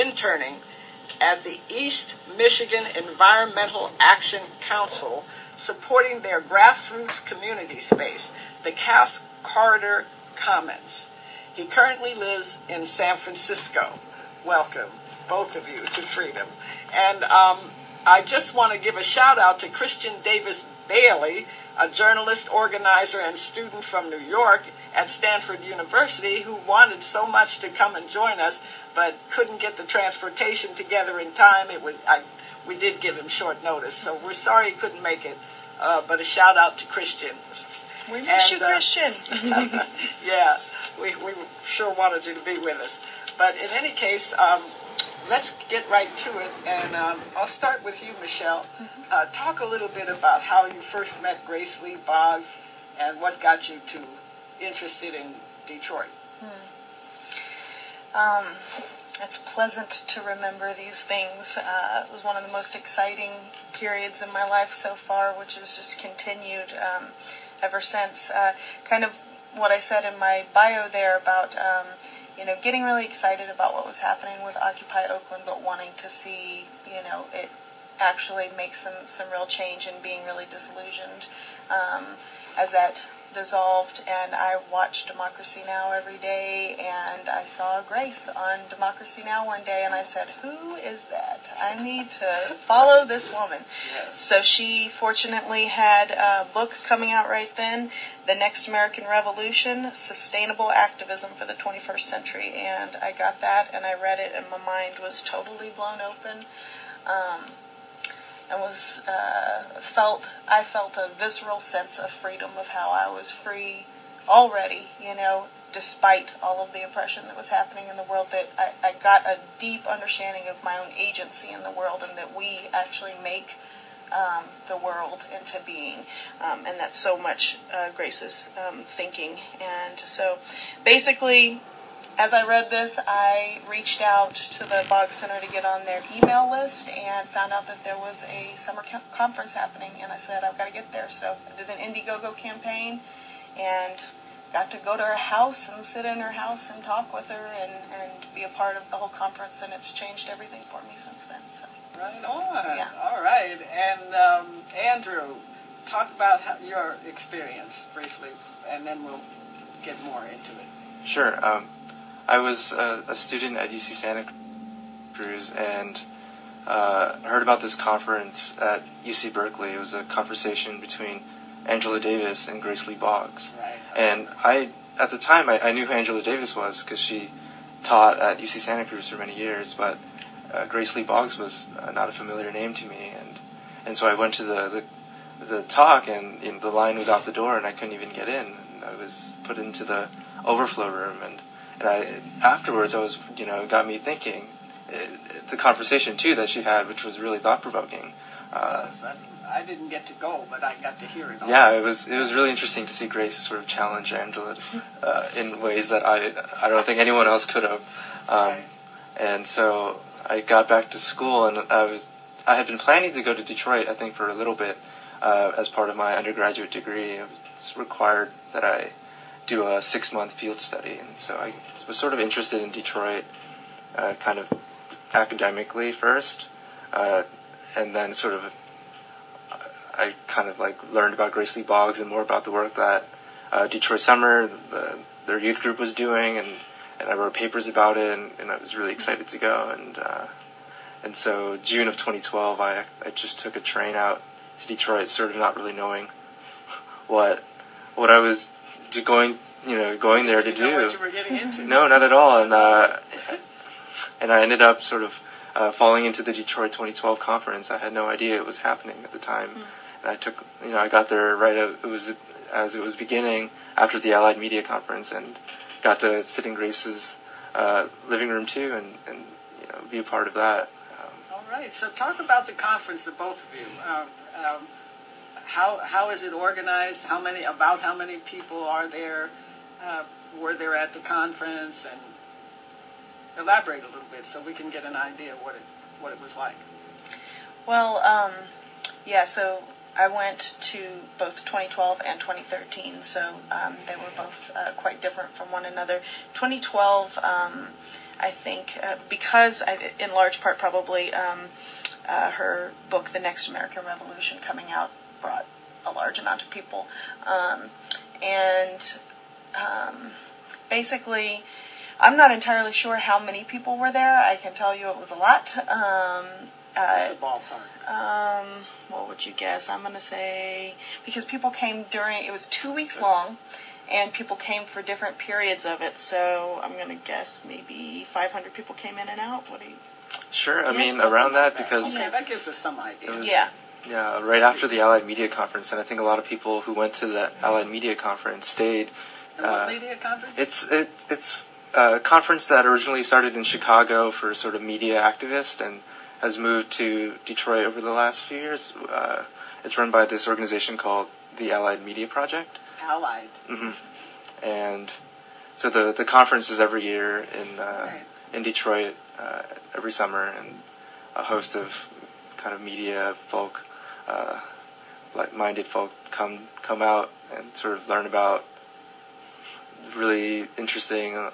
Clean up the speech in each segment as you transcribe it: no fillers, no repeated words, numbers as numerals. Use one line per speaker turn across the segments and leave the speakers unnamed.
interning at the East Michigan Environmental Action Council, supporting their grassroots community space, the Cass Carter Commons. He currently lives in San Francisco. Welcome, both of you, to Freedom. And I just want to give a shout out to Christian Davis Bailey, a journalist, organizer, and student from New York at Stanford University, who wanted so much to come and join us, but couldn't get the transportation together in time. We did give him short notice, so we're sorry he couldn't make it. But a shout out to Christian.
We miss you, Christian.
Yeah, we sure wanted you to be with us. But in any case, let's get right to it. And I'll start with you, Michelle. Talk a little bit about how you first met Grace Lee Boggs and what got you interested in Detroit.
It's pleasant to remember these things. It was one of the most exciting periods in my life so far, which has just continued ever since. Kind of what I said in my bio there about, getting really excited about what was happening with Occupy Oakland, but wanting to see, it actually make some real change, and being really disillusioned as that dissolved. And I watched Democracy Now! Every day, and I saw Grace on Democracy Now! One day, and I said, who is that? I need to follow this woman.
Yes.
So she fortunately had a book coming out right then, The Next American Revolution, Sustainable Activism for the 21st Century, and I got that, and I read it, and my mind was totally blown open. And I felt a visceral sense of freedom, of how I was free already, despite all of the oppression that was happening in the world, that I got a deep understanding of my own agency in the world, and that we actually make the world into being, and that's so much Grace's thinking. And so basically, as I read this, I reached out to the Boggs Center to get on their email list, and found out that there was a summer conference happening, and I said, I've got to get there. So I did an Indiegogo campaign, and got to go to her house and sit in her house and talk with her, and be a part of the whole conference, and it's changed everything for me since then. So.
Right on.
Yeah.
All right. And Andrew, talk about your experience briefly, and then we'll get more into it.
Sure. I was a student at UC Santa Cruz, and heard about this conference at UC Berkeley. It was a conversation between Angela Davis and Grace Lee Boggs.
Right.
And at the time, I knew who Angela Davis was because she taught at UC Santa Cruz for many years, but Grace Lee Boggs was not a familiar name to me. And so I went to the talk, and the line was out the door, and I couldn't even get in. And I was put into the overflow room, and afterwards, got me thinking, the conversation, too, that she had, which was really thought-provoking.
I didn't get to go, but I got to hear it all.
Yeah, it was really interesting to see Grace sort of challenge Angela in ways that I don't think anyone else could have. And so I got back to school, and I had been planning to go to Detroit, I think, for a little bit as part of my undergraduate degree. It was required that I do a 6-month field study, and so I was sort of interested in Detroit, kind of academically first, and then sort of I kind of learned about Grace Lee Boggs and more about the work that Detroit Summer, their youth group, was doing, and I wrote papers about it, and I was really excited to go, and so June of 2012, I just took a train out to Detroit, sort of not really knowing what I was going there to do.
Know what you were getting into?
No, not at all. And I ended up sort of falling into the Detroit 2012 conference. I had no idea it was happening at the time. And I got there right as it was beginning after the Allied Media Conference, and got to sit in Grace's living room too, and be a part of that.
All right. So talk about the conference, the both of you. How is it organized? How many people are there? Were there at the conference? And elaborate a little bit so we can get an idea of what it was like.
Well, so I went to both 2012 and 2013, so they were both quite different from one another. 2012, I think, because in large part probably her book, The Next American Revolution, coming out brought a large amount of people. Basically, I'm not entirely sure how many people were there. I can tell you it was a lot.
What's the ballpark?
What would you guess? I'm going to say, because people came it was 2 weeks long, and people came for different periods of it, so I'm going to guess maybe 500 people came in and out. What do you...
Sure, I mean, around that, because...
Okay, that gives us some idea.
Yeah,
right after the Allied Media Conference, and I think a lot of people who went to the Allied Media Conference stayed.
And what media conference?
It's a conference that originally started in Chicago for sort of media activists and has moved to Detroit over the last few years. It's run by this organization called the Allied Media Project.
Allied.
Mm-hmm. And so the conference is every year in Detroit every summer, and a host of kind of media folk, like-minded folk come out and sort of learn about really interesting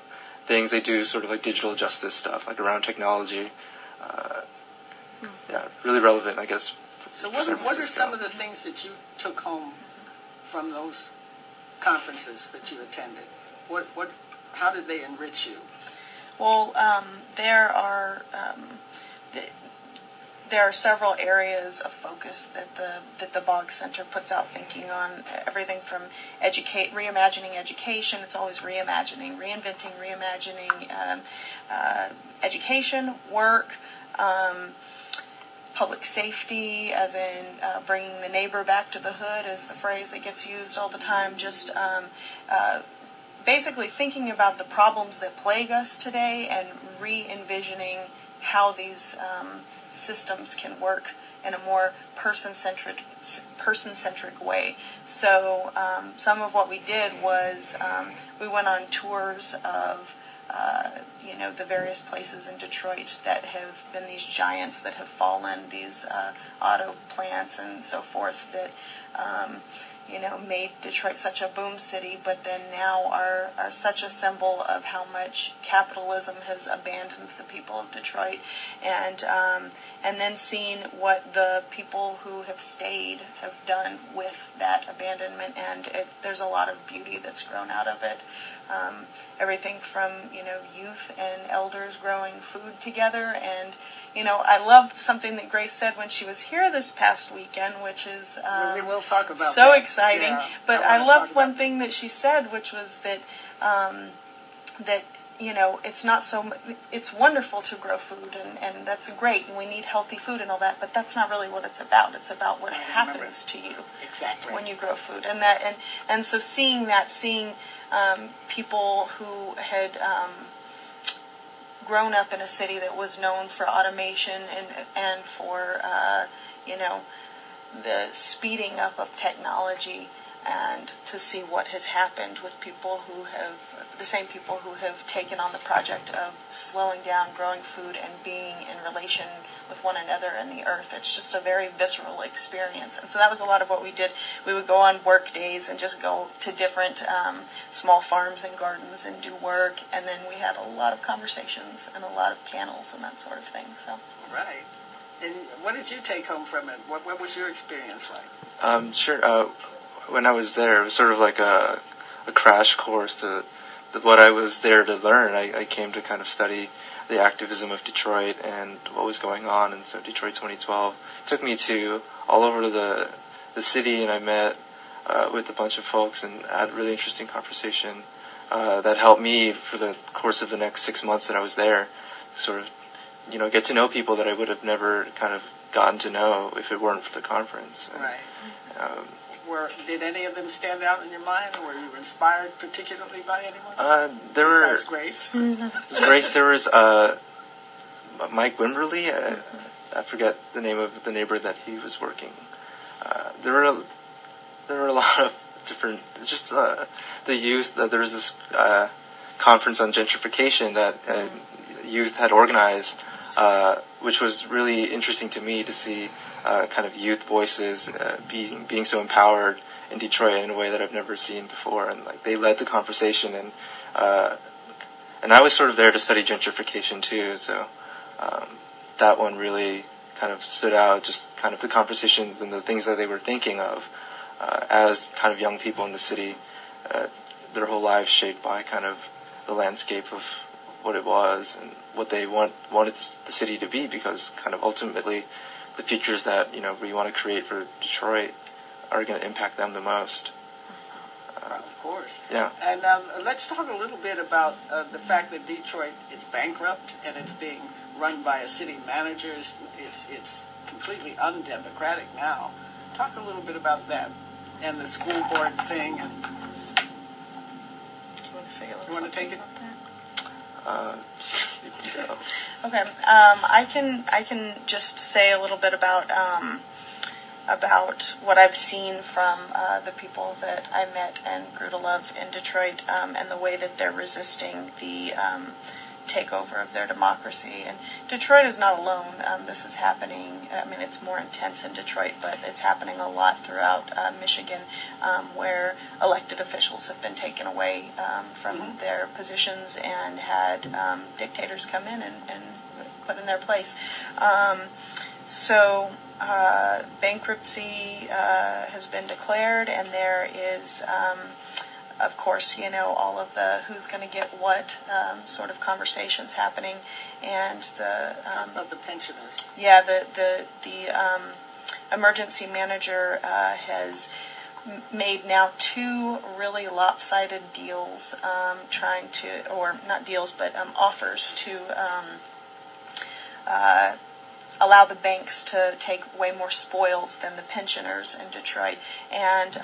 things. They do sort of like digital justice stuff, like around technology. Really relevant, I guess.
So what are some of the things that you took home from those conferences that you attended? How did they enrich you?
Well, there are several areas of focus that the Boggs Center puts out thinking on. Everything from reimagining education. It's always reimagining, reinventing, reimagining education, work, public safety, as in bringing the neighbor back to the hood, is the phrase that gets used all the time. Just basically thinking about the problems that plague us today and re-envisioning how these systems can work in a more person-centric way. So some of what we did was we went on tours of the various places in Detroit that have been these giants that have fallen, these auto plants and so forth that made Detroit such a boom city, but then now are such a symbol of how much capitalism has abandoned the people of Detroit, and then seeing what the people who have stayed have done with that abandonment, and there's a lot of beauty that's grown out of it. Everything from youth and elders growing food together, and I love something that Grace said when she was here this past weekend, which is
we will talk about
so
that.
exciting.
Yeah,
but I loved one thing that she said, which was that it's not so. It's wonderful to grow food, and that's great, and we need healthy food and all that. But that's not really what it's about. It's about what happens to you when you grow food, and so seeing people who had grown up in a city that was known for automation and for the speeding up of technology, and to see what has happened with the same people who have taken on the project of slowing down, growing food, and being in relation with one another and the earth. It's just a very visceral experience. And so that was a lot of what we did. We would go on work days and just go to different small farms and gardens and do work, and then we had a lot of conversations and a lot of panels and that sort of thing. So.
Right. And what did you take home from it? What was your experience like?
Sure. When I was there, it was sort of like a crash course to what I was there to learn. I came to kind of study the activism of Detroit and what was going on, and so Detroit 2012 took me to all over the city, and I met with a bunch of folks and had a really interesting conversation that helped me for the course of the next 6 months that I was there, sort of get to know people that I would have never kind of gotten to know if it weren't for the conference. And,
right. Did any of them stand out in your mind, or were you inspired particularly by anyone? Besides Grace?
Grace, there was Mike Wimberly. I forget the name of the neighbor that he was working. There were a lot of different, just the youth. There was this conference on gentrification that youth had organized which was really interesting to me to see kind of youth voices being so empowered in Detroit in a way that I've never seen before, and like they led the conversation, and I was sort of there to study gentrification too, so that one really kind of stood out, just kind of the conversations and the things that they were thinking of as kind of young people in the city, their whole lives shaped by kind of the landscape of what it was and what they wanted the city to be, because kind of ultimately the futures that we want to create for Detroit are going to impact them the most.
Of course.
Yeah.
And let's talk a little bit about the fact that Detroit is bankrupt and it's being run by a city manager. It's completely undemocratic now. Talk a little bit about that and the school board thing. And
Do you want to say a little
you want to take it?
about that?
Yeah.
Okay. I can just say a little bit about what I've seen from the people that I met and grew to love in Detroit, and the way that they're resisting the takeover of their democracy. And Detroit is not alone. This is happening. I mean, it's more intense in Detroit, but it's happening a lot throughout Michigan, where elected officials have been taken away from their positions and had dictators come in and put in their place. So bankruptcy has been declared, and there is, of course, all of the who's going to get what sort of conversations happening, and the
Of the pensioners.
yeah, the emergency manager has made now 2 really lopsided deals, trying to, or not deals, but offers to allow the banks to take way more spoils than the pensioners in Detroit, and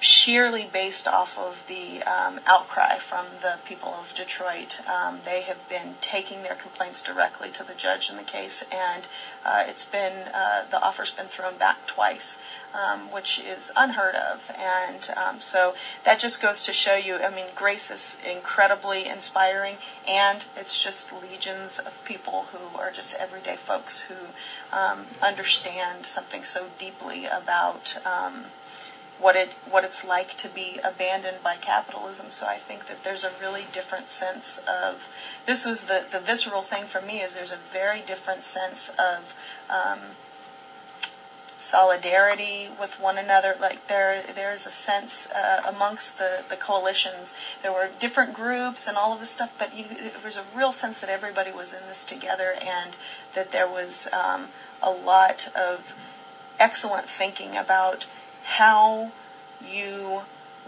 sheerly based off of the outcry from the people of Detroit, they have been taking their complaints directly to the judge in the case, and it's been the offer's been thrown back twice, which is unheard of, and so that just goes to show you. I mean, Grace is incredibly inspiring, and it's just legions of people who are just everyday folks who understand something so deeply about what it's like to be abandoned by capitalism. So I think that there's a really different sense of, this was the visceral thing for me, is there's a very different sense of solidarity with one another. Like there's a sense amongst the coalitions. There were different groups and all of this stuff, but there was a real sense that everybody was in this together, and that there was a lot of excellent thinking about how you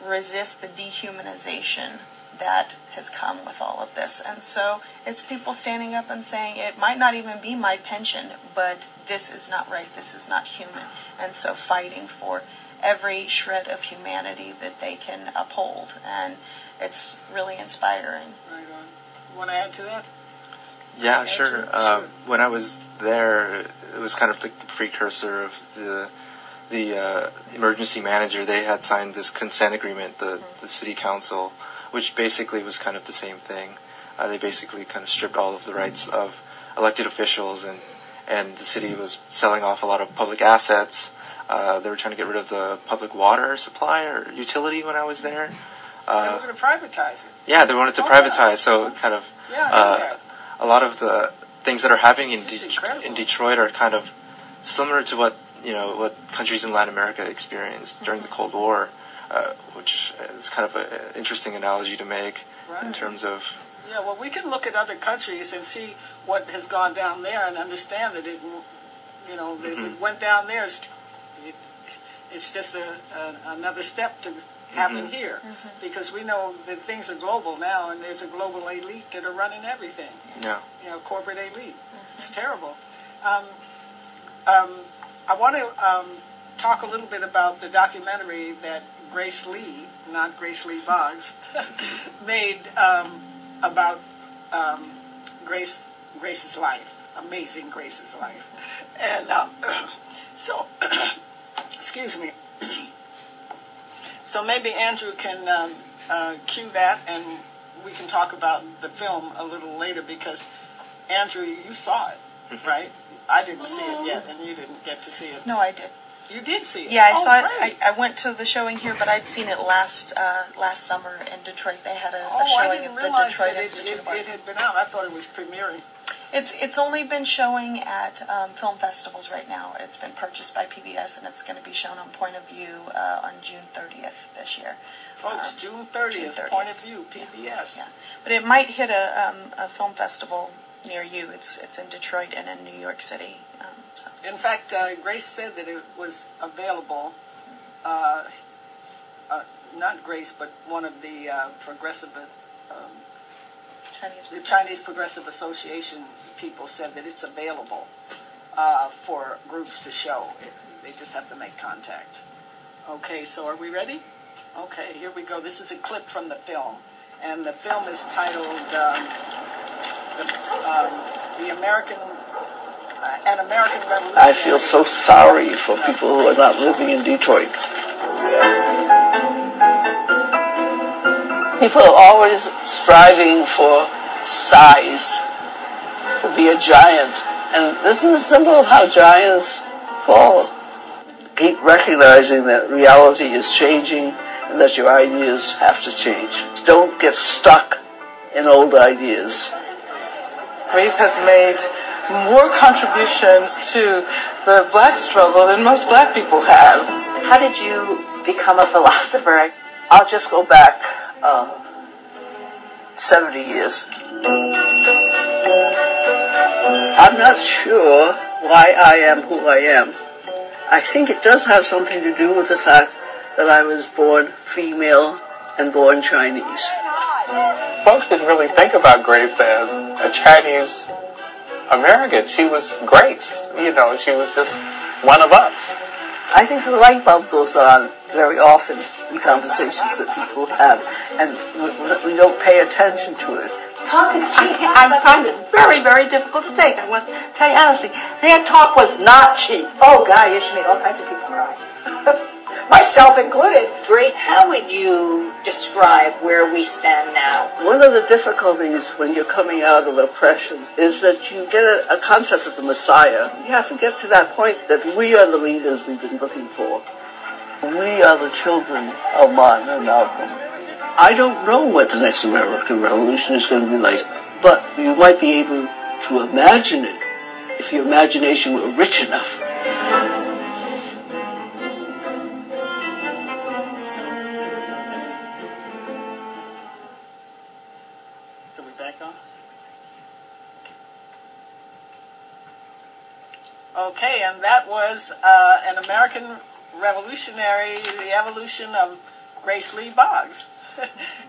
resist the dehumanization that has come with all of this. And so it's people standing up and saying, it might not even be my pension, but this is not right, this is not human. And so fighting for every shred of humanity that they can uphold. And it's really inspiring.
Right on. You want to add to that?
Yeah, sure. When I was there, it was kind of like the precursor of the emergency manager. They had signed this consent agreement, the city council, which basically was kind of the same thing. They basically kind of stripped all of the rights of elected officials, and the city was selling off a lot of public assets. They were trying to get rid of the public water supply or utility when I was there.
They were going to privatize it.
Yeah, they wanted to privatize, so kind of a lot of the things that are happening in Detroit are kind of similar to what countries in Latin America experienced during the Cold War, which is kind of an interesting analogy to make in terms of.
Yeah, well, we can look at other countries and see what has gone down there and understand that it went down there. It's just another step to happen here, because we know that things are global now, and there's a global elite that are running everything.
Yeah.
Corporate elite. It's terrible. I want to talk a little bit about the documentary that Grace Lee, not Grace Lee Boggs, made about Grace's life, amazing Grace's life. And so, excuse me. So maybe Andrew can cue that, and we can talk about the film a little later, because Andrew, you saw it, right? I didn't see it yet, and you didn't get to see it.
No, I did.
You did see it?
Yeah, I saw
great.
it. I went to the showing here, but I'd seen it last summer in Detroit. They had a showing at the Detroit Institute of Art.
It had been out. I thought it was premiering.
It's only been showing at film festivals right now. It's been purchased by PBS, and it's going to be shown on Point of View on June 30th this year.
Folks, June 30th, Point of View, PBS.
Yeah. But it might hit a film festival near you. It's in Detroit and in New York City. So.
In fact, Grace said that it was available, not Grace, but one of the Chinese Progressive Association people said that it's available for groups to show. They just have to make contact. Okay, so are we ready? Okay, here we go. This is a clip from the film, and the film is titled "The American." An American Revolution.
I feel so sorry for people who are not living in Detroit. People are always striving for size, to be a giant. And this is a symbol of how giants fall. Keep recognizing that reality is changing and that your ideas have to change. Don't get stuck in old ideas.
Grace has made more contributions to the black struggle than most black people have.
How did you become a philosopher?
I'll just go back 70 years. I'm not sure why I am who I am. I think it does have something to do with the fact that I was born female and born Chinese.
Folks didn't really think about Grace as a Chinese American. She was Grace. You know, she was just one of us.
I think the light bulb goes on very often in conversations that people have, and we don't pay attention to it.
Talk is cheap. I find it very, very difficult to take. I want to tell you honestly, their talk was not cheap.
Oh, God, yes, she made all kinds of people cry. Myself included. Grace, how would you describe where we stand now?
One of the difficulties when you're coming out of oppression is that you get a concept of the Messiah. You have to get to that point that we are the leaders we've been looking for. We are the children of Martin and Malcolm. I don't know what the next American Revolution is going to be like, but you might be able to imagine it if your imagination were rich enough.
So we back on? Okay, and that was an American revolutionary, the evolution of Grace Lee Boggs.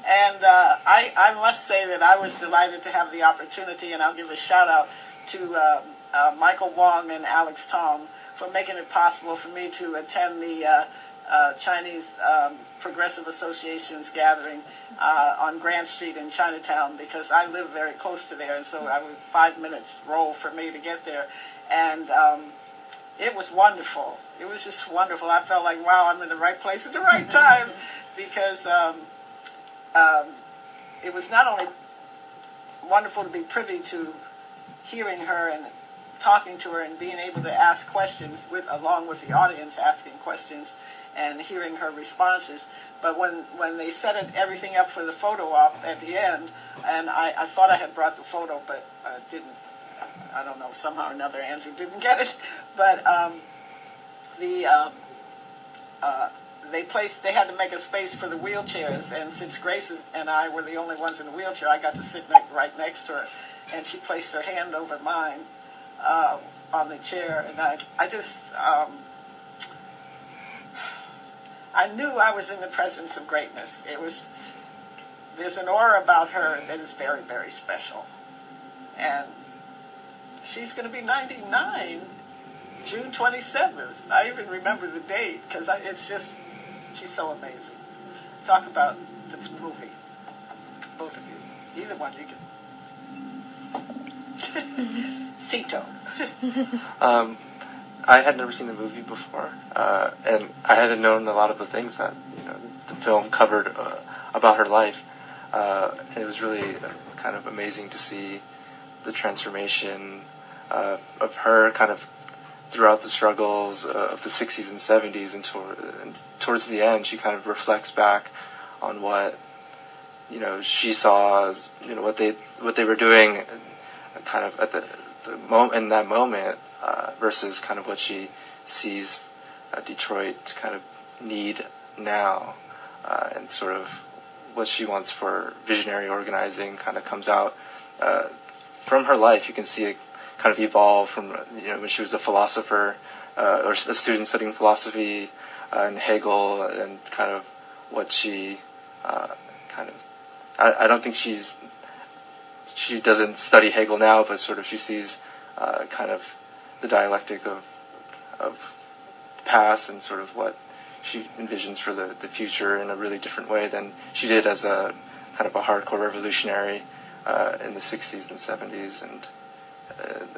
And I must say that I was delighted to have the opportunity, and I'll give a shout out to Michael Wong and Alex Tong for making it possible for me to attend the Chinese Progressive Association's gathering on Grand Street in Chinatown, because I live very close to there, and so I was 5 minutes roll for me to get there. And it was wonderful. It was just wonderful. I felt like, wow, I'm in the right place at the right time, because it was not only wonderful to be privy to hearing her and talking to her and being able to ask questions along with the audience asking questions and hearing her responses, but when they set everything up for the photo op at the end, and I thought I had brought the photo, but didn't. I don't know, somehow or another Andrew didn't get it, but they had to make a space for the wheelchairs, and since Grace and I were the only ones in the wheelchair, I got to sit right next to her, and she placed her hand over mine on the chair, and I just I knew I was in the presence of greatness. There's an aura about her that is very, very special, and she's going to be 99 June 27th. I even remember the date because she's so amazing. Talk about the movie, both of you. Either one you can. Szeto.
I had never seen the movie before, and I hadn't known a lot of the things that the film covered about her life. And it was really kind of amazing to see the transformation of her kind of throughout the struggles of the 60s and 70s, and towards the end, she kind of reflects back on what she saw as what they were doing, kind of at the moment in that moment, versus kind of what she sees Detroit kind of need now, and sort of what she wants for visionary organizing kind of comes out from her life. You can see it kind of evolve from when she was a philosopher or a student studying philosophy and Hegel, and kind of what she kind of. I don't think she doesn't study Hegel now, but sort of she sees kind of the dialectic of the past and sort of what she envisions for the future in a really different way than she did as a kind of a hardcore revolutionary in the 60s and 70s. And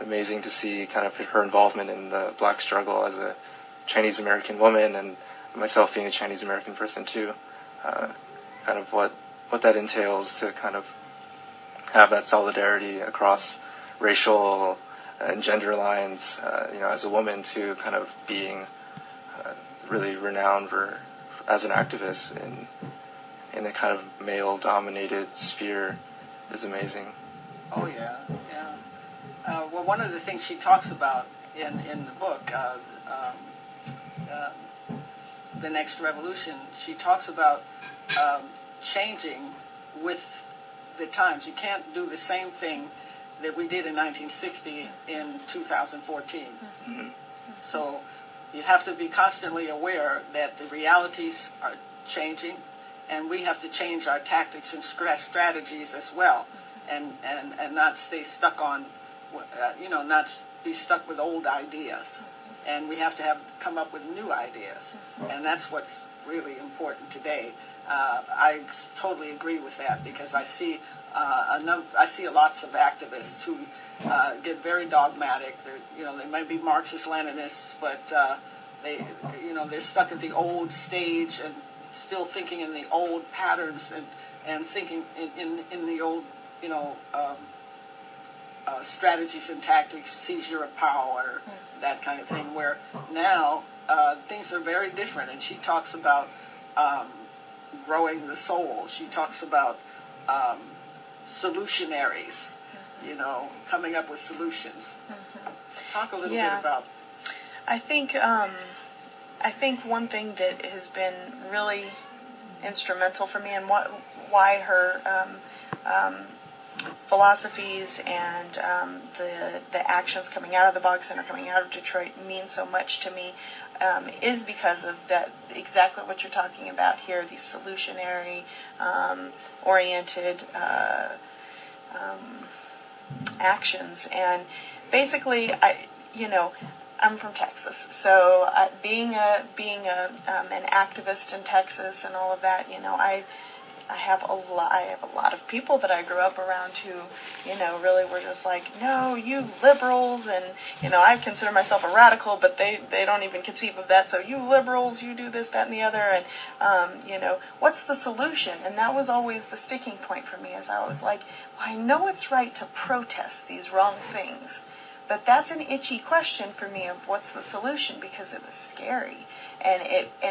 amazing to see kind of her involvement in the black struggle as a Chinese American woman, and myself being a Chinese American person too. Kind of what that entails to kind of have that solidarity across racial and gender lines, as a woman, to kind of being really renowned as an activist in a kind of male-dominated sphere is amazing.
Oh yeah. Well, one of the things she talks about in the book, The Next Revolution, she talks about changing with the times. You can't do the same thing that we did in 1960 in 2014. Mm-hmm. So you have to be constantly aware that the realities are changing, and we have to change our tactics and strategies as well, and not stay stuck on, not be stuck with old ideas. And we have to come up with new ideas, and that's what's really important today. I totally agree with that, because I see lots of activists who get very dogmatic. They might be Marxist-Leninists, but they're stuck at the old stage and still thinking in the old patterns and thinking in the old strategies and tactics, seizure of power, that kind of thing. Where now things are very different, and she talks about growing the soul. She talks about solutionaries, coming up with solutions. Talk a little bit about.
I think one thing that has been really instrumental for me, and why her philosophies and the actions coming out of the Boggs Center, coming out of Detroit, mean so much to me, is because of that, exactly what you're talking about here, these solutionary oriented actions. And basically, I'm from Texas, so being an activist in Texas and all of that, I have a lot of people that I grew up around who, really were just like, no, you liberals, and, I consider myself a radical, but they don't even conceive of that, so you liberals, you do this, that, and the other, and, what's the solution? And that was always the sticking point for me, as I was like, well, I know it's right to protest these wrong things, but that's an itchy question for me of what's the solution, because it was scary. And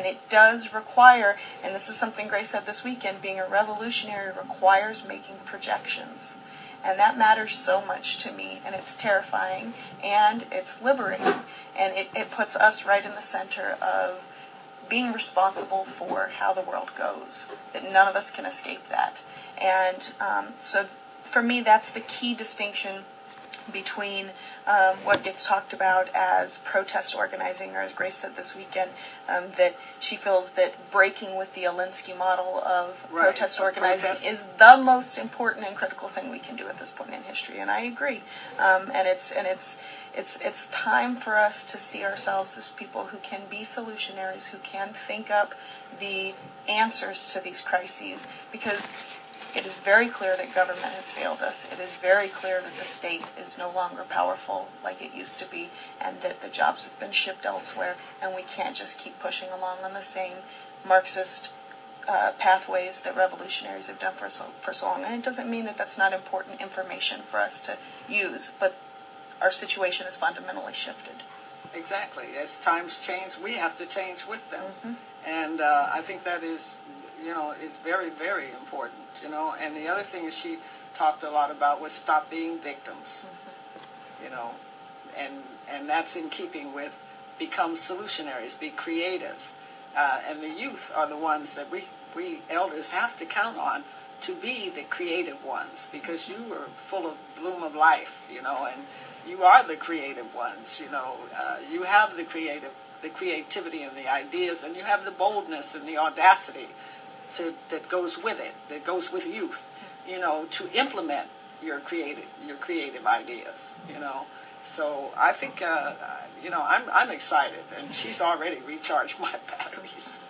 it does require, and this is something Grace said this weekend, being a revolutionary requires making projections. And that matters so much to me, and it's terrifying, and it's liberating. And it puts us right in the center of being responsible for how the world goes, that none of us can escape that. And so for me, that's the key distinction between what gets talked about as protest organizing, or as Grace said this weekend, that she feels that breaking with the Alinsky model of protest organizing is the most important and critical thing we can do at this point in history, and I agree. And it's time for us to see ourselves as people who can be solutionaries, who can think up the answers to these crises, because it is very clear that government has failed us. It is very clear that the state is no longer powerful like it used to be, and that the jobs have been shipped elsewhere, and we can't just keep pushing along on the same Marxist pathways that revolutionaries have done for so long. And it doesn't mean that that's not important information for us to use, but our situation has fundamentally shifted.
Exactly. As times change, we have to change with them.
Mm-hmm.
And I think that is, it's very, very important, And the other thing she talked a lot about was stop being victims, and that's in keeping with become solutionaries, be creative. And the youth are the ones that we elders have to count on to be the creative ones, because you are full of bloom of life, and you are the creative ones, you have the creativity and the ideas, and you have the boldness and the audacity that goes with it, that goes with youth, to implement your creative ideas, So I think, I'm excited, and she's already recharged my batteries,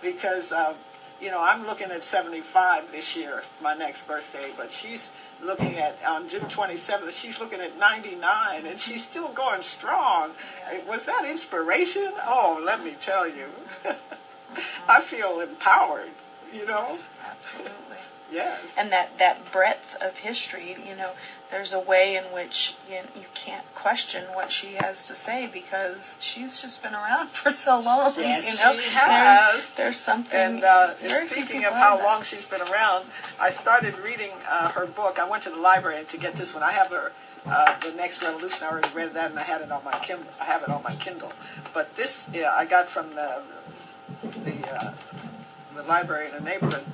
because, I'm looking at 75 this year, my next birthday, but she's looking at, on June 27th, she's looking at 99, and she's still going strong. Was that inspiration? Oh, let me tell you. I feel empowered,
Yes, absolutely.
Yes.
And that breadth of history, there's a way in which you can't question what she has to say, because she's just been around for so long.
Yes, she has.
There's something.
And speaking of how long she's been around, I started reading her book. I went to the library to get this one. I have her, The Next Revolution. I already read that, and I had it on my Kindle. But this, I got from the library in the neighborhood.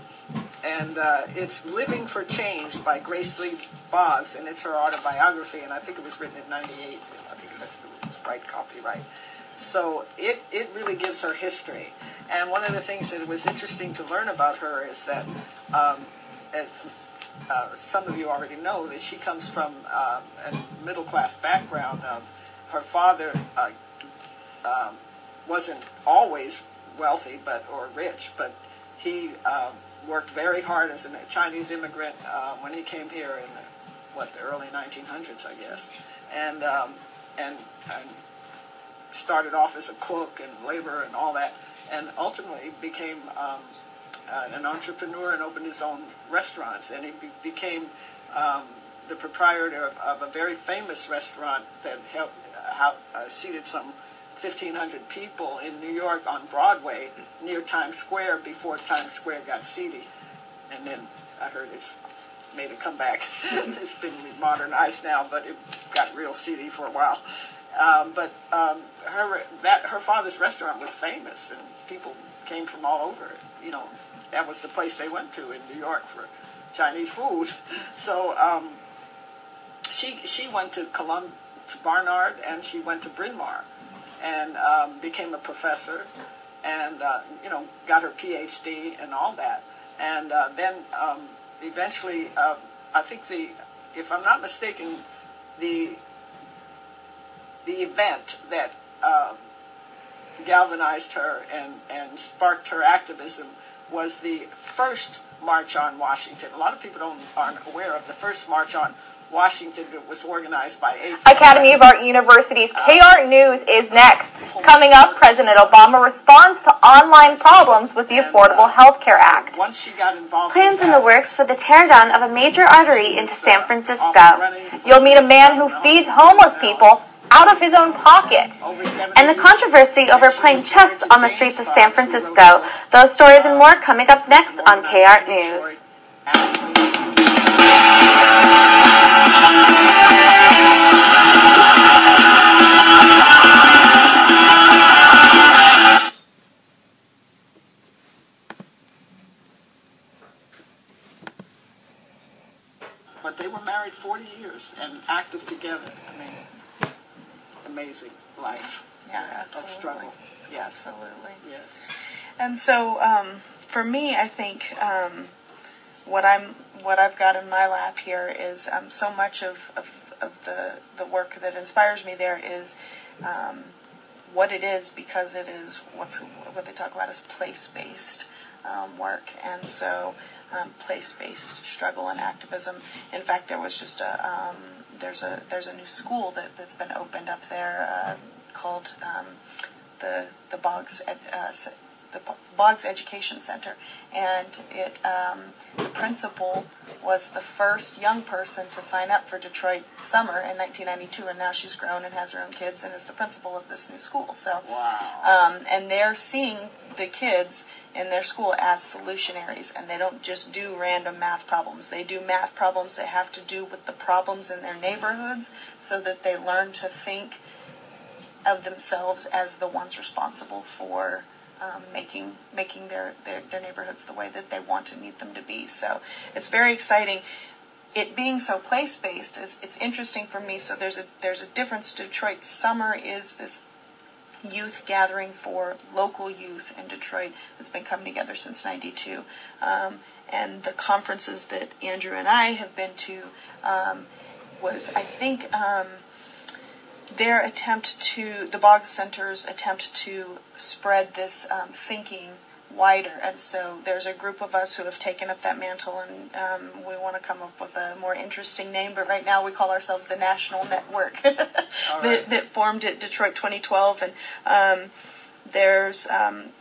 And it's Living for Change by Grace Lee Boggs, and it's her autobiography, and I think it was written in 98. I think that's the right copyright. So it really gives her history. And one of the things that was interesting to learn about her is that, as some of you already know, that she comes from a middle-class background. Her father wasn't always wealthy or rich, but he worked very hard as a Chinese immigrant when he came here in the early 1900s, I guess, and started off as a cook and laborer and all that, and ultimately became an entrepreneur and opened his own restaurants, and he became the proprietor of a very famous restaurant that seated some 1,500 people in New York on Broadway near Times Square before Times Square got seedy. And then I heard it's made a comeback. It's been modernized now, but it got real seedy for a while. But her father's restaurant was famous, and people came from all over. That was the place they went to in New York for Chinese food. So she went to Barnard, and she went to Bryn Mawr, and became a professor, and got her PhD and all that, and then eventually, I think if I'm not mistaken, the event that galvanized her and sparked her activism was the first March on Washington. A lot of people aren't aware of the first March on Washington. It was organized by
Academy of Art University's KR News is next. Coming up, President Obama responds to online problems with the Affordable Health Care Act.
Once she got involved,
plans in the works for the teardown of a major artery into San Francisco. You'll meet a man who feeds homeless people out of his own pocket. And the controversy over playing chess on the streets of San Francisco. Those stories and more coming up next on KR News.
But they were married 40 years and active together. I mean, amazing life.
Yeah, absolutely.
Of struggle. Yes.
Absolutely.
Yes.
And so, for me, I think what I've got in my lap here is so much of the work that inspires me there is what it is, because it is what they talk about as place-based work, and so place-based struggle and activism. In fact, there was just there's a new school that's been opened up there called the Boggs the Boggs Education Center, and the principal was the first young person to sign up for Detroit Summer in 1992, and now she's grown and has her own kids and is the principal of this new school. So,
wow.
And they're seeing the kids in their school as solutionaries, and they don't just do random math problems. They do math problems that have to do with the problems in their neighborhoods, so that they learn to think of themselves as the ones responsible for making their neighborhoods the way that they want and need them to be. So it's very exciting. It being so place-based, it's interesting for me. So there's a difference. Detroit Summer is this youth gathering for local youth in Detroit that's been coming together since '92. And the conferences that Andrew and I have been to was, I think, their attempt to, the Boggs Center's attempt to spread this thinking wider. And so there's a group of us who have taken up that mantle, and we want to come up with a more interesting name, but right now we call ourselves the National Network that formed at Detroit 2012. And there's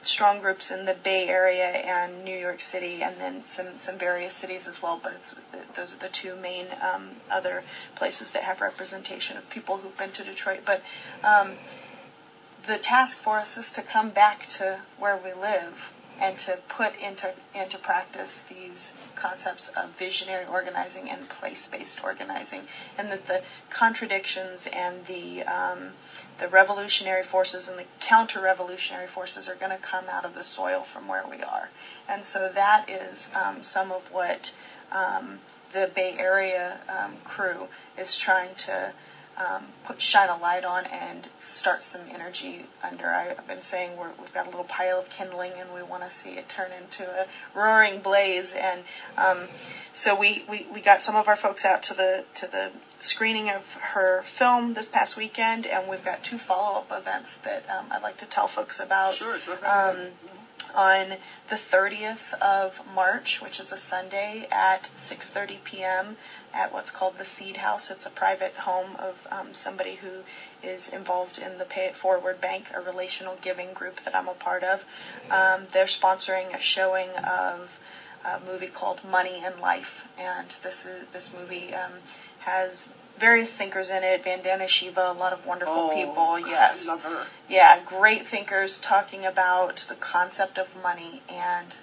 strong groups in the Bay Area and New York City, and then some various cities as well, but those are the two main other places that have representation of people who've been to Detroit. But the task for us is to come back to where we live and to put into practice these concepts of visionary organizing and place-based organizing, and that the contradictions and the revolutionary forces and the counter-revolutionary forces are going to come out of the soil from where we are. And so that is some of what the Bay Area crew is trying to shine a light on and start some energy under. I've been saying we've got a little pile of kindling, and we want to see it turn into a roaring blaze. And so we got some of our folks out to the screening of her film this past weekend, and we've got 2 follow-up events that I'd like to tell folks about.
Sure.
On the 30th of March, which is a Sunday, at 6:30 p.m. at what's called the Seed House. It's a private home of somebody who is involved in the Pay It Forward Bank, a relational giving group that I'm a part of. They're sponsoring a showing of a movie called Money and Life, and this movie has various thinkers in it. Vandana Shiva, a lot of wonderful people. Yes.
I love her.
Yeah, great thinkers talking about the concept of money and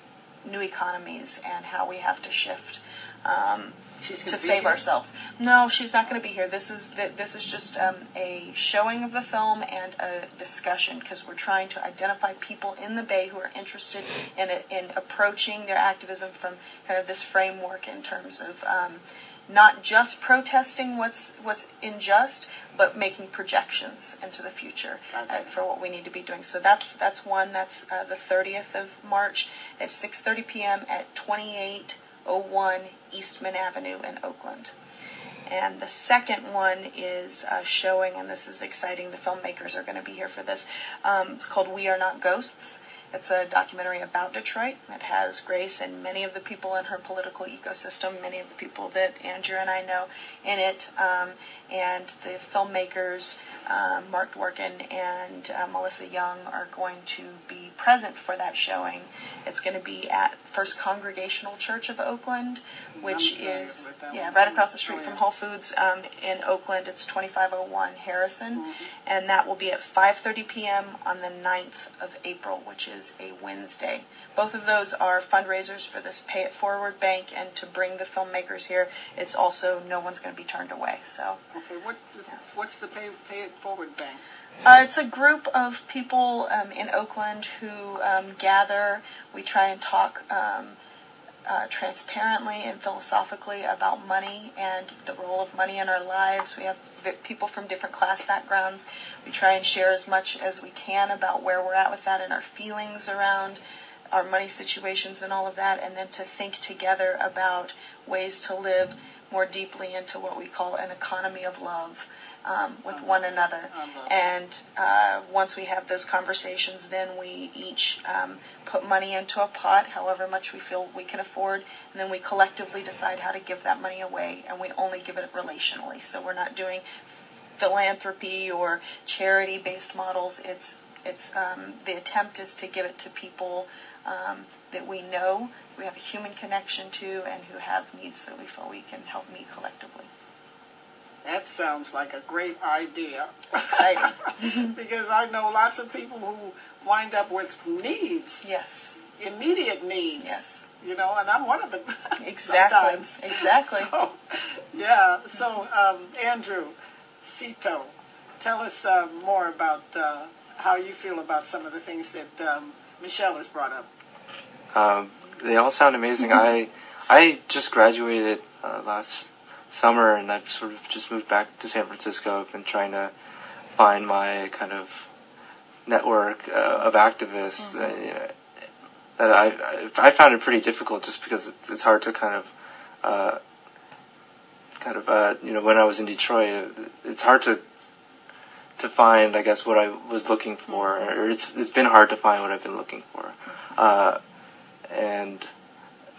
new economies and how we have to shift to save ourselves. No, she's not going to be here. This is just a showing of the film and a discussion, because we're trying to identify people in the Bay who are interested in approaching their activism from kind of this framework in terms of not just protesting what's unjust, but making projections into the future for what we need to be doing. So that's one. That's the 30th of March at 6:30 p.m. at 2801 Eastman Avenue in Oakland. And the second one is showing, and this is exciting, the filmmakers are going to be here for this. It's called We Are Not Ghosts. It's a documentary about Detroit. It has Grace and many of the people in her political ecosystem, many of the people that Andrew and I know in it, and the filmmakers, Mark Dworkin and Melissa Young, are going to be present for that showing. It's going to be at First Congregational Church of Oakland, which is right across the street from Whole Foods in Oakland. It's 2501 Harrison, and that will be at 5:30 p.m. on the 9th of April, which is a Wednesday. Both of those are fundraisers for this Pay It Forward Bank, and to bring the filmmakers here, it's also no one's going to be turned away. So,
okay, what's the Pay It Forward Bank?
It's a group of people in Oakland who gather. We try and talk transparently and philosophically about money and the role of money in our lives. We have people from different class backgrounds. We try and share as much as we can about where we're at with that and our feelings around our money situations and all of that, and then to think together about ways to live more deeply into what we call an economy of love with one another. And once we have those conversations, then we each put money into a pot, however much we feel we can afford, and then we collectively decide how to give that money away, and we only give it relationally. So we're not doing philanthropy or charity-based models. It's the attempt is to give it to people that we know, we have a human connection to, and who have needs that we feel we can help meet collectively.
That sounds like a great idea.
Exciting.
Because I know lots of people who wind up with needs.
Yes.
Immediate needs.
Yes.
You know, and I'm one of them.
Exactly.
Sometimes.
Exactly.
So, yeah. So, Andrew Szeto, tell us more about how you feel about some of the things that Michelle has brought up.
They all sound amazing. I just graduated last summer, and I've sort of just moved back to San Francisco. I've been trying to find my kind of network of activists. That I found it pretty difficult, just because it's hard to kind of when I was in Detroit, it's hard to find, I guess, what I was looking for, or it's been hard to find what I've been looking for, and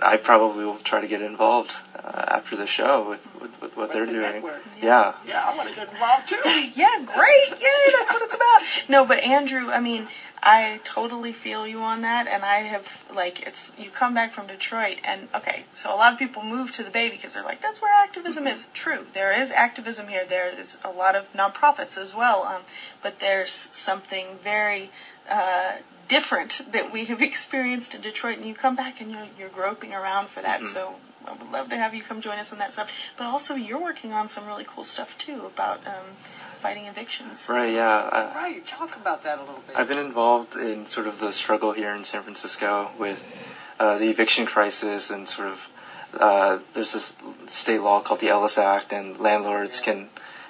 I probably will try to get involved after the show with what they're doing. Yeah.
Yeah, I want to get involved too.
Yeah, great. Yay, that's what it's about. No, but Andrew, I mean, I totally feel you on that, and I have, you come back from Detroit, and, okay, so a lot of people move to the Bay because they're like, that's where activism is. True, there is activism here. There is a lot of nonprofits as well, but there's something very different that we have experienced in Detroit, and you come back and you're groping around for that, so I would love to have you come join us on that stuff. But also, you're working on some really cool stuff, too, about fighting evictions.
Right, yeah.
Right, talk about that a little bit.
I've been involved in sort of the struggle here in San Francisco with the eviction crisis, and sort of there's this state law called the Ellis Act, and landlords can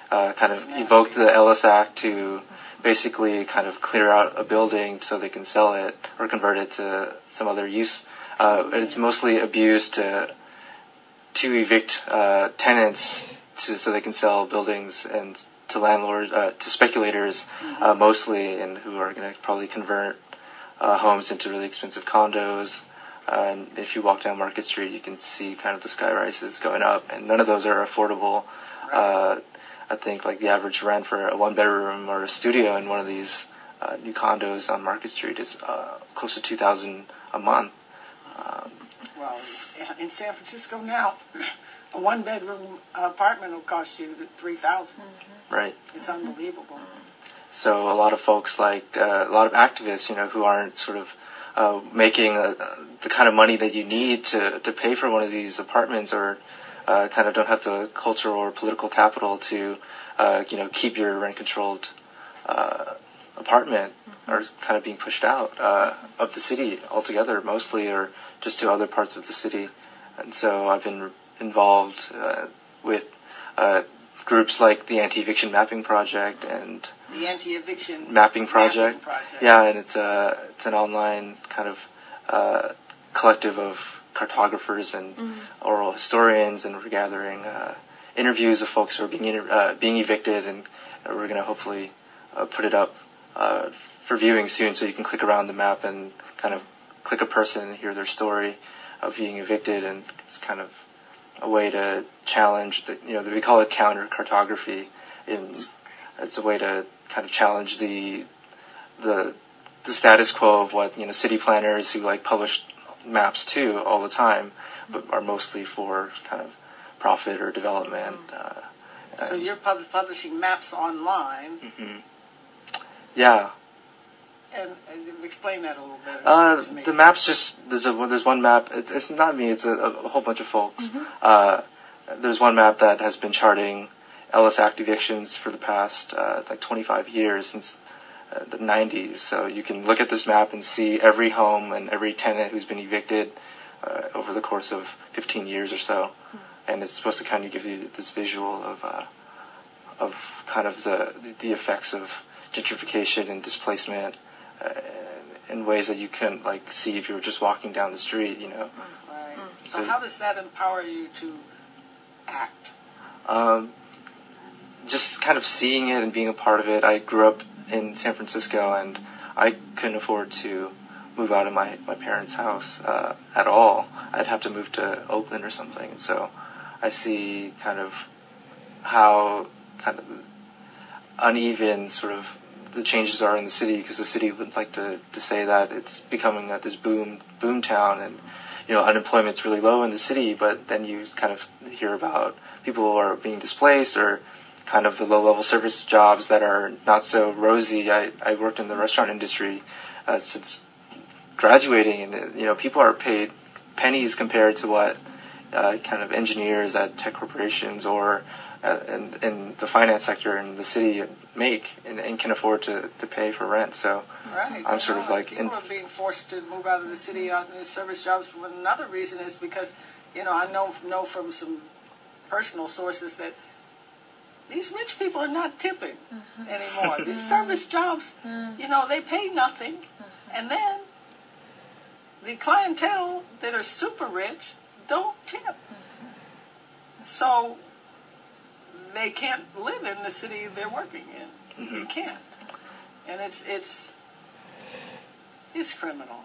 kind of evoke the Ellis Act to basically kind of clear out a building so they can sell it or convert it to some other use. And it's mostly abused to evict tenants so they can sell buildings, and to landlords, to speculators mostly, and who are going to probably convert homes into really expensive condos. And if you walk down Market Street, you can see kind of the sky rises going up, and none of those are affordable. I think like the average rent for a one-bedroom or a studio in one of these new condos on Market Street is close to $2,000 a month.
Well, in San Francisco now, a one-bedroom apartment will cost you $3,000.
Right.
It's unbelievable.
So a lot of folks, like a lot of activists, who aren't sort of making the kind of money that you need to pay for one of these apartments, or kind of don't have the cultural or political capital to, keep your rent-controlled apartment, are kind of being pushed out of the city altogether, mostly, or just to other parts of the city. And so I've been involved with groups like the Anti-Eviction Mapping Project and
the Anti-Eviction
Mapping Project. Yeah, and it's an online kind of collective of cartographers and oral historians, and we're gathering interviews of folks who are being evicted, and we're going to hopefully put it up for viewing soon, so you can click around the map and kind of click a person and hear their story of being evicted. And it's kind of a way to challenge we call it counter cartography. It's a way to kind of challenge the status quo of what city planners who publish maps too all the time, but are mostly for kind of profit or development.
So you're publishing maps online.
Mm-hmm. Yeah.
And explain that a little bit.
The maps there's one map. It's not me. It's a whole bunch of folks. There's one map that has been charting Ellis Act evictions for the past 25 years, since the 90s. So you can look at this map and see every home and every tenant who's been evicted over the course of 15 years or so. And it's supposed to kind of give you this visual of kind of the effects of gentrification and displacement in ways that you can see if you were just walking down the street, Right.
So how does that empower you to act?
Just kind of seeing it and being a part of it. I grew up in San Francisco, and I couldn't afford to move out of my parents' house at all. I'd have to move to Oakland or something. And so I see kind of how kind of uneven sort of the changes are in the city, because the city would like to say that it's becoming this boom town, and unemployment's really low in the city, but then you kind of hear about people who are being displaced, or kind of the low-level service jobs that are not so rosy. I worked in the restaurant industry since graduating, and people are paid pennies compared to what kind of engineers at tech corporations or in the finance sector in the city make and can afford to pay for rent. So
right.
I'm sort of like...
People are being forced to move out of the city on the service jobs. For another reason is because, I know from some personal sources that these rich people are not tipping anymore. These service jobs, they pay nothing. And then the clientele that are super rich don't tip. So they can't live in the city they're working in. You can't. And it's criminal.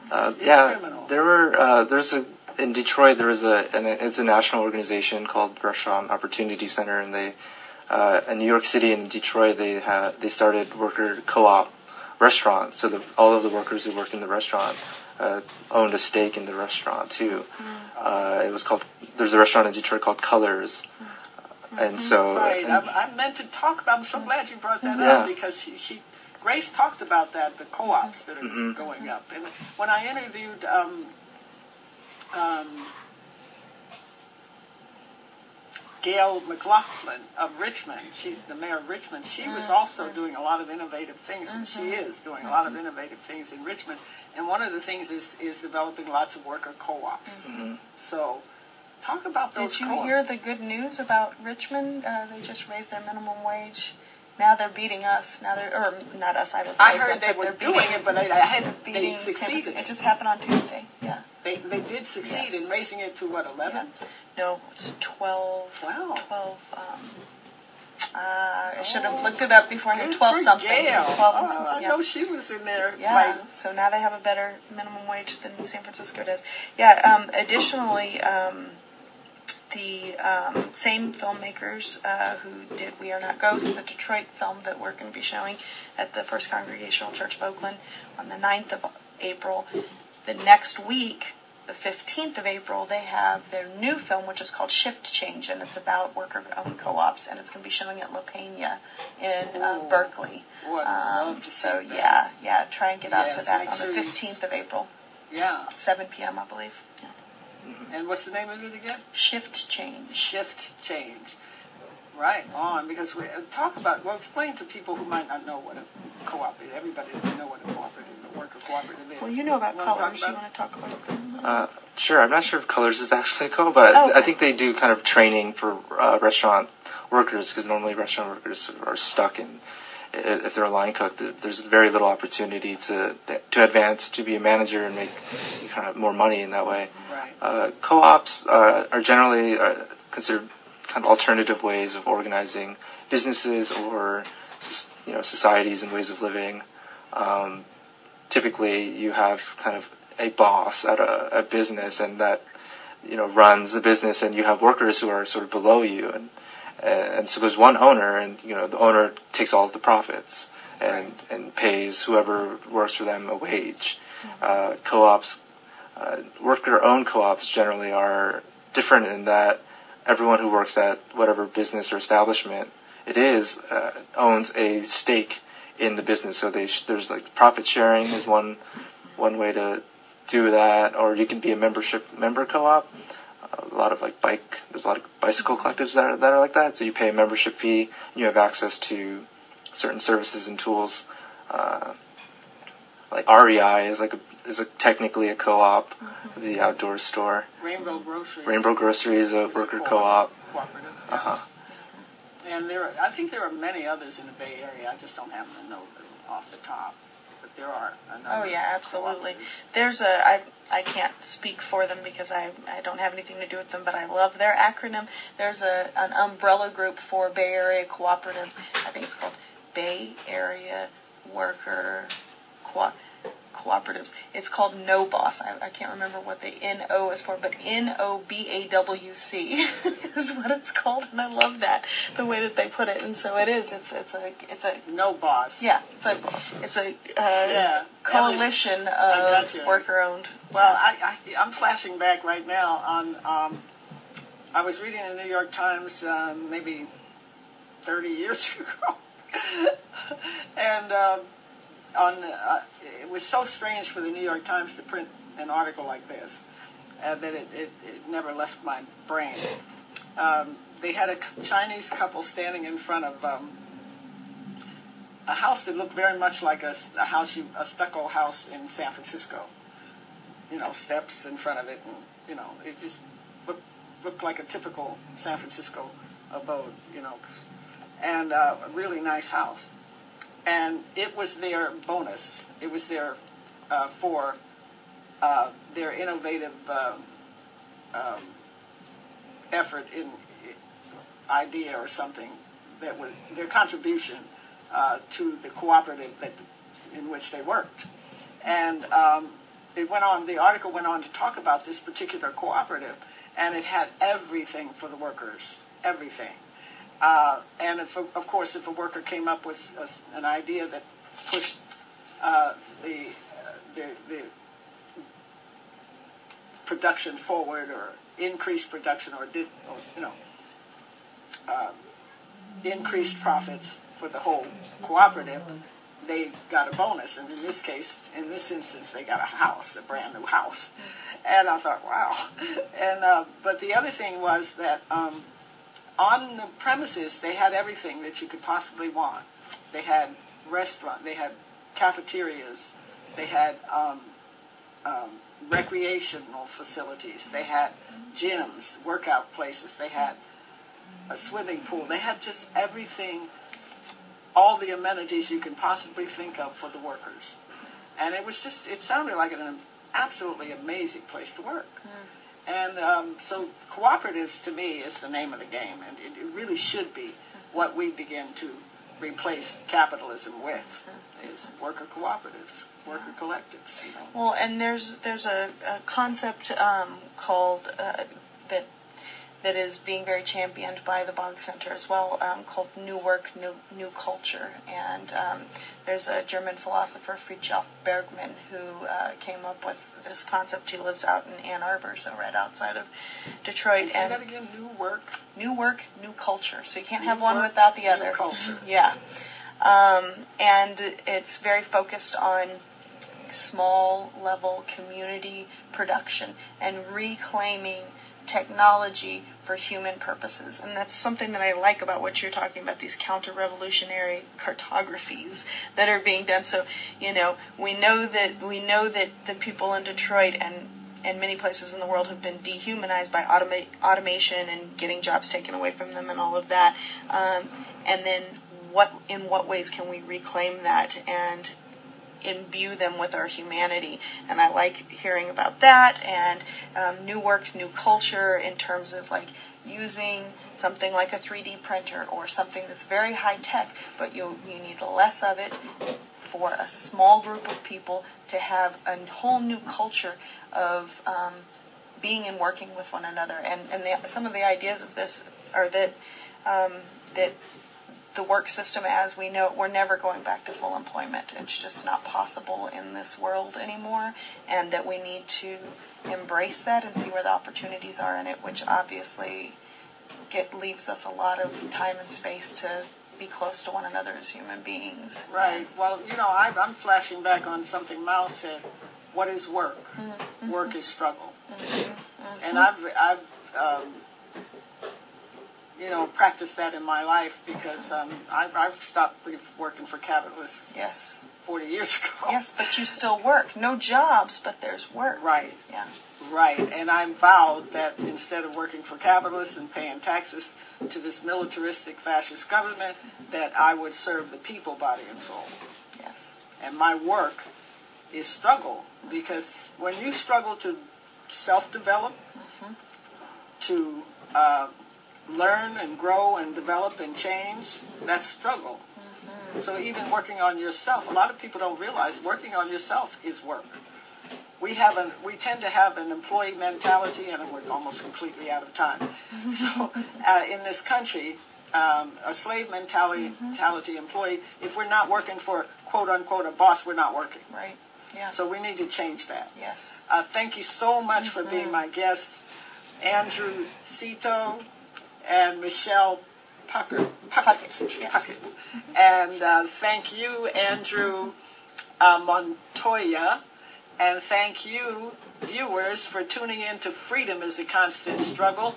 Criminal. In Detroit, it's a national organization called Restaurant Opportunity Center, and they in New York City and Detroit they started worker co-op restaurants. So all of the workers who work in the restaurant owned a stake in the restaurant too. There's a restaurant in Detroit called Colors, and so
right. I meant to talk about. I'm so glad you brought that up, because Grace talked about that, the co-ops that are going up. And when I interviewed Gail McLaughlin of Richmond, she's the mayor of Richmond, she was also doing a lot of innovative things, and she is doing a lot of innovative things in Richmond. And one of the things is developing lots of worker co-ops. So talk about those co-ops.
Did you hear the good news about Richmond? They just raised their minimum wage. Now they're beating us. Or not us, I don't know.
I heard they were doing it, but they succeeded.
It just happened on Tuesday, yeah.
They did succeed in raising it to, 11?
Yeah. No, it's 12.
Wow.
12. I should have looked it up before. I had 12 something.
Gail.
12 something.
I know she was in there.
Yeah. So now they have a better minimum wage than San Francisco does. Yeah. Additionally, the same filmmakers who did We Are Not Ghosts, the Detroit film that we're going to be showing at the First Congregational Church of Oakland on the 9th of April. The next week, the 15th of April, they have their new film, which is called Shift Change, and it's about worker-owned co-ops, and it's going to be showing at La Peña in Berkeley. So, try and get out to that on the 15th of April.
Yeah.
7 p.m., I believe. Yeah.
And what's the name of it again?
Shift Change.
Shift Change. Right on, because we explain to people who might not know what a co-op is. Everybody doesn't know what a worker cooperative is.
Well, you know about Colors. You want to talk about them?
Sure. I'm not sure if Colors is actually a co-op, but I think they do kind of training for restaurant workers, because normally restaurant workers are stuck in, if they're a line cook, there's very little opportunity to advance, to be a manager and make kind of more money in that way.
Right.
Co-ops are generally considered kind of alternative ways of organizing businesses or societies and ways of living. Typically, you have kind of a boss at a business, and that runs the business, and you have workers who are sort of below you, and so there's one owner, and the owner takes all of the profits and pays whoever works for them a wage. Co-ops, worker-owned co-ops generally are different in that everyone who works at whatever business or establishment it is owns a stake in the business. So there's like profit sharing is one way to do that, or you can be a member co-op. There's a lot of bicycle collectives that are like that. So you pay a membership fee, and you have access to certain services and tools. Like REI is technically a co-op, the outdoor store.
Rainbow Grocery.
Rainbow Grocery is a worker co-op.
Cooperative. Yeah. And I think there are many others in the Bay Area. I just don't happen to know them off the top. But there are a number.
Oh yeah, absolutely. There's I can't speak for them because I don't have anything to do with them, but I love their acronym. There's an umbrella group for Bay Area cooperatives. I think it's called Bay Area Worker cooperatives. It's called No Boss. I can't remember what the N-O is for, but N-O-B-A-W-C is what it's called, and I love that, the way that they put it. And so it is. It's a
No Boss.
Yeah, it's a coalition of worker-owned.
Well, I'm flashing back right now on. I was reading the New York Times maybe 30 years ago, and it was so strange for the New York Times to print an article like this that it never left my brain. They had a Chinese couple standing in front of a house that looked very much like a stucco house in San Francisco. You know, steps in front of it, and you know, it just looked like a typical San Francisco abode. You know, and a really nice house. And it was their bonus. It was their for their innovative effort in idea or something that was their contribution to the cooperative in which they worked. And it went on. The article went on to talk about this particular cooperative, and it had everything for the workers, everything. And of course, if a worker came up with an idea that pushed the production forward, or increased production, or increased profits for the whole cooperative, they got a bonus. And in this instance, they got a house, a brand new house. And I thought, wow. And but the other thing was that on the premises, they had everything that you could possibly want. They had restaurant, they had cafeterias, they had recreational facilities, they had gyms, workout places, they had a swimming pool. They had just everything, all the amenities you can possibly think of for the workers. And it sounded like an absolutely amazing place to work. And so cooperatives, to me, is the name of the game, and it really should be what we begin to replace capitalism with, is worker cooperatives, worker collectives. You know.
Well, and there's a concept called that is being very championed by the Boggs Center as well, called New Work, New Culture. And there's a German philosopher, Friedrich Bergmann, who came up with this concept. He lives out in Ann Arbor, so right outside of Detroit.
Say that again, New Work?
New Work, New Culture. So you can't have one without the other.
New culture.
Yeah. And it's very focused on small level community production and reclaiming technology for human purposes. And that's something that I like about what you're talking about, these counter-revolutionary cartographies that are being done. So, you know, we know that the people in Detroit and many places in the world have been dehumanized by automation and getting jobs taken away from them and all of that. And then in what ways can we reclaim that and imbue them with our humanity? And I like hearing about that, and new work, new culture in terms of like using something like a 3D printer or something that's very high tech, but you need less of it for a small group of people to have a whole new culture of being and working with one another. And some of the ideas of this are that the work system as we know it, we're never going back to full employment. It's just not possible in this world anymore, and that we need to embrace that and see where the opportunities are in it, which obviously leaves us a lot of time and space to be close to one another as human beings.
Right. Well, you know, I'm flashing back on something Mao said. What is work? Mm-hmm. Work is struggle. Mm-hmm. Mm-hmm. And I've practiced that in my life, because I've stopped working for capitalists.
Yes.
40 years ago.
Yes, but you still work. No jobs, but there's work.
Right.
Yeah.
Right. And I vowed that instead of working for capitalists and paying taxes to this militaristic fascist government, that I would serve the people, body and soul.
Yes.
And my work is struggle, because when you struggle to self-develop, mm-hmm. to learn and grow and develop and change, that's struggle. Mm-hmm. So even working on yourself, a lot of people don't realize working on yourself is work. We tend to have an employee mentality, and we're almost completely out of time. So in this country, a slave mentality employee, if we're not working for, quote unquote, a boss, we're not working.
Right. Yeah.
So we need to change that.
Yes.
Thank you so much for being my guests, Andrew Szeto and Michelle Puckett.
Yes.
And thank you, Andrew Montoya. And thank you, viewers, for tuning in to Freedom is a Constant Struggle.